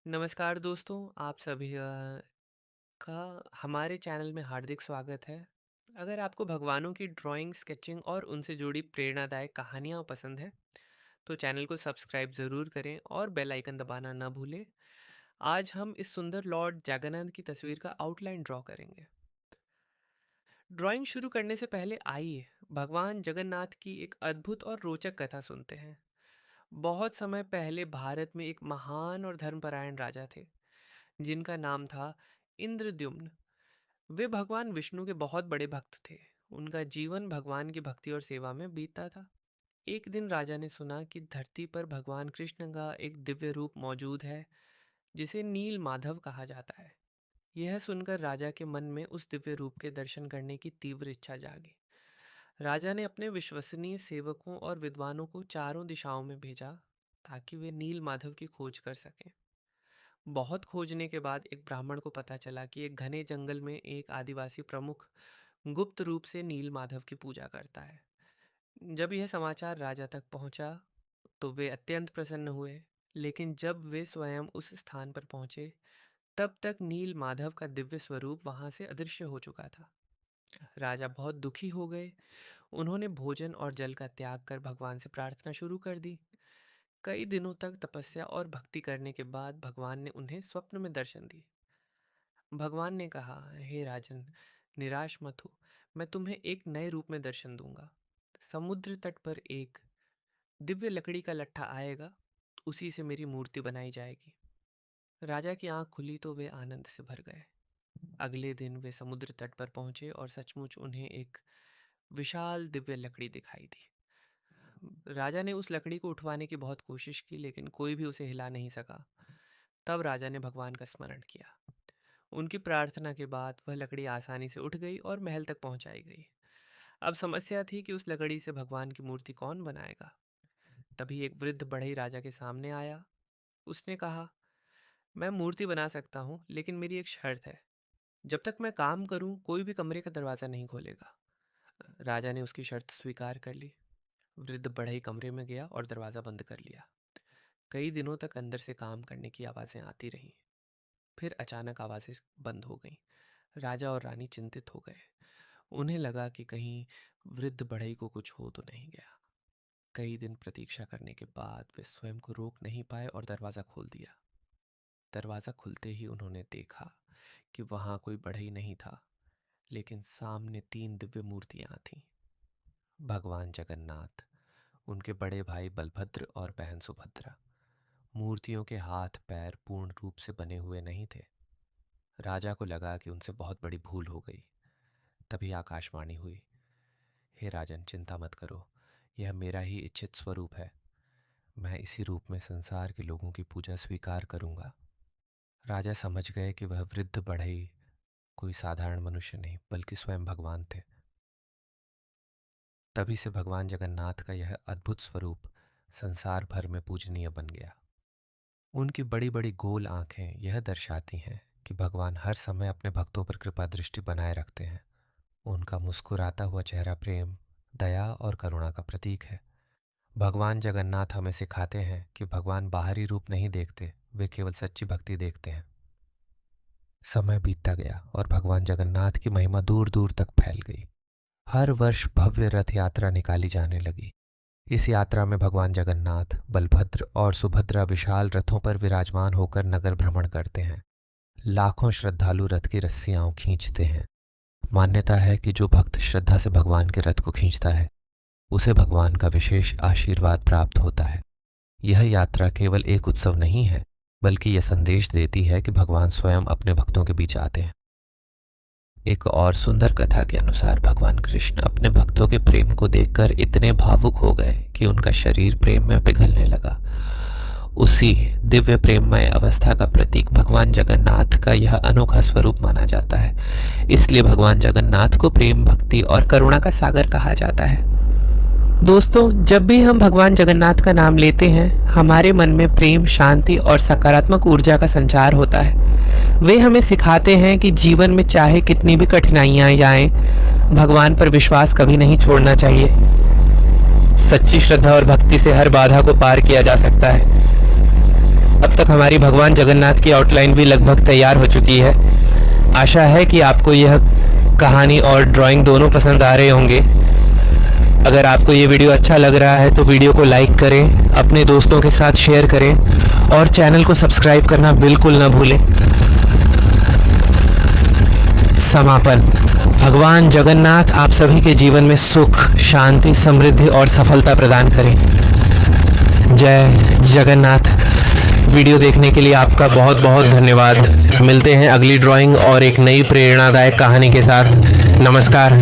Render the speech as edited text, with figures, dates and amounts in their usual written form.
नमस्कार दोस्तों, आप सभी का हमारे चैनल में हार्दिक स्वागत है। अगर आपको भगवानों की ड्राइंग, स्केचिंग और उनसे जुड़ी प्रेरणादायक कहानियाँ पसंद हैं, तो चैनल को सब्सक्राइब ज़रूर करें और बेल आइकन दबाना ना भूलें। आज हम इस सुंदर लॉर्ड जगन्नाथ की तस्वीर का आउटलाइन ड्रॉ करेंगे। ड्राइंग शुरू करने से पहले आइए भगवान जगन्नाथ की एक अद्भुत और रोचक कथा सुनते हैं। बहुत समय पहले भारत में एक महान और धर्मपरायण राजा थे, जिनका नाम था इंद्रद्युम्न। वे भगवान विष्णु के बहुत बड़े भक्त थे। उनका जीवन भगवान की भक्ति और सेवा में बीतता था। एक दिन राजा ने सुना कि धरती पर भगवान कृष्ण का एक दिव्य रूप मौजूद है, जिसे नील माधव कहा जाता है। यह सुनकर राजा के मन में उस दिव्य रूप के दर्शन करने की तीव्र इच्छा जागी। राजा ने अपने विश्वसनीय सेवकों और विद्वानों को चारों दिशाओं में भेजा, ताकि वे नील माधव की खोज कर सकें। बहुत खोजने के बाद एक ब्राह्मण को पता चला कि एक घने जंगल में एक आदिवासी प्रमुख गुप्त रूप से नील माधव की पूजा करता है। जब यह समाचार राजा तक पहुंचा, तो वे अत्यंत प्रसन्न हुए। लेकिन जब वे स्वयं उस स्थान पर पहुंचे, तब तक नील माधव का दिव्य स्वरूप वहां से अदृश्य हो चुका था। राजा बहुत दुखी हो गए। उन्होंने भोजन और जल का त्याग कर भगवान से प्रार्थना शुरू कर दी। कई दिनों तक तपस्या और भक्ति करने के बाद भगवान ने उन्हें स्वप्न में दर्शन दी। भगवान ने कहा, हे राजन, निराश मत हो। मैं तुम्हें एक नए रूप में दर्शन दूंगा। समुद्र तट पर एक दिव्य लकड़ी का लट्ठा आएगा, उसी से मेरी मूर्ति बनाई जाएगी। राजा की आंख खुली तो वे आनंद से भर गए। अगले दिन वे समुद्र तट पर पहुंचे और सचमुच उन्हें एक विशाल दिव्य लकड़ी दिखाई दी। राजा ने उस लकड़ी को उठवाने की बहुत कोशिश की, लेकिन कोई भी उसे हिला नहीं सका। तब राजा ने भगवान का स्मरण किया। उनकी प्रार्थना के बाद वह लकड़ी आसानी से उठ गई और महल तक पहुंचाई गई। अब समस्या थी कि उस लकड़ी से भगवान की मूर्ति कौन बनाएगा। तभी एक वृद्ध बढ़ई राजा के सामने आया। उसने कहा, मैं मूर्ति बना सकता हूँ, लेकिन मेरी एक शर्त है। जब तक मैं काम करूँ, कोई भी कमरे का दरवाज़ा नहीं खोलेगा। राजा ने उसकी शर्त स्वीकार कर ली। वृद्ध बढ़ई कमरे में गया और दरवाज़ा बंद कर लिया। कई दिनों तक अंदर से काम करने की आवाज़ें आती रहीं। फिर अचानक आवाज़ें बंद हो गईं। राजा और रानी चिंतित हो गए। उन्हें लगा कि कहीं वृद्ध बढ़ई को कुछ हो तो नहीं गया। कई दिन प्रतीक्षा करने के बाद वे स्वयं को रोक नहीं पाए और दरवाज़ा खोल दिया। दरवाज़ा खुलते ही उन्होंने देखा कि वहाँ कोई बढ़ई नहीं था, लेकिन सामने तीन दिव्य मूर्तियाँ थीं। भगवान जगन्नाथ, उनके बड़े भाई बलभद्र और बहन सुभद्रा। मूर्तियों के हाथ पैर पूर्ण रूप से बने हुए नहीं थे। राजा को लगा कि उनसे बहुत बड़ी भूल हो गई। तभी आकाशवाणी हुई, हे राजन, चिंता मत करो। यह मेरा ही इच्छित स्वरूप है। मैं इसी रूप में संसार के लोगों की पूजा स्वीकार करूंगा। राजा समझ गए कि वह वृद्ध बढ़ई कोई साधारण मनुष्य नहीं, बल्कि स्वयं भगवान थे। तभी से भगवान जगन्नाथ का यह अद्भुत स्वरूप संसार भर में पूजनीय बन गया। उनकी बड़ी बड़ी गोल आंखें यह दर्शाती हैं कि भगवान हर समय अपने भक्तों पर कृपा दृष्टि बनाए रखते हैं। उनका मुस्कुराता हुआ चेहरा प्रेम, दया और करुणा का प्रतीक है। भगवान जगन्नाथ हमें सिखाते हैं कि भगवान बाहरी रूप नहीं देखते, वे केवल सच्ची भक्ति देखते हैं। समय बीतता गया और भगवान जगन्नाथ की महिमा दूर दूर तक फैल गई। हर वर्ष भव्य रथ यात्रा निकाली जाने लगी। इस यात्रा में भगवान जगन्नाथ, बलभद्र और सुभद्रा विशाल रथों पर विराजमान होकर नगर भ्रमण करते हैं। लाखों श्रद्धालु रथ की रस्सियां खींचते हैं। मान्यता है कि जो भक्त श्रद्धा से भगवान के रथ को खींचता है, उसे भगवान का विशेष आशीर्वाद प्राप्त होता है। यह यात्रा केवल एक उत्सव नहीं है, बल्कि यह संदेश देती है कि भगवान स्वयं अपने भक्तों के बीच आते हैं। एक और सुंदर कथा के अनुसार भगवान कृष्ण अपने भक्तों के प्रेम को देखकर इतने भावुक हो गए कि उनका शरीर प्रेम में पिघलने लगा। उसी दिव्य प्रेममय अवस्था का प्रतीक भगवान जगन्नाथ का यह अनोखा स्वरूप माना जाता है। इसलिए भगवान जगन्नाथ को प्रेम, भक्ति और करुणा का सागर कहा जाता है। दोस्तों, जब भी हम भगवान जगन्नाथ का नाम लेते हैं, हमारे मन में प्रेम, शांति और सकारात्मक ऊर्जा का संचार होता है। वे हमें सिखाते हैं कि जीवन में चाहे कितनी भी कठिनाइयां आएं, भगवान पर विश्वास कभी नहीं छोड़ना चाहिए। सच्ची श्रद्धा और भक्ति से हर बाधा को पार किया जा सकता है। अब तक हमारी भगवान जगन्नाथ की आउटलाइन भी लगभग तैयार हो चुकी है। आशा है कि आपको यह कहानी और ड्राइंग दोनों पसंद आ रहे होंगे। अगर आपको ये वीडियो अच्छा लग रहा है तो वीडियो को लाइक करें, अपने दोस्तों के साथ शेयर करें और चैनल को सब्सक्राइब करना बिल्कुल ना भूलें। समापन। भगवान जगन्नाथ आप सभी के जीवन में सुख, शांति, समृद्धि और सफलता प्रदान करें। जय जगन्नाथ। वीडियो देखने के लिए आपका बहुत बहुत धन्यवाद। मिलते हैं अगली ड्राइंग और एक नई प्रेरणादायक कहानी के साथ। नमस्कार।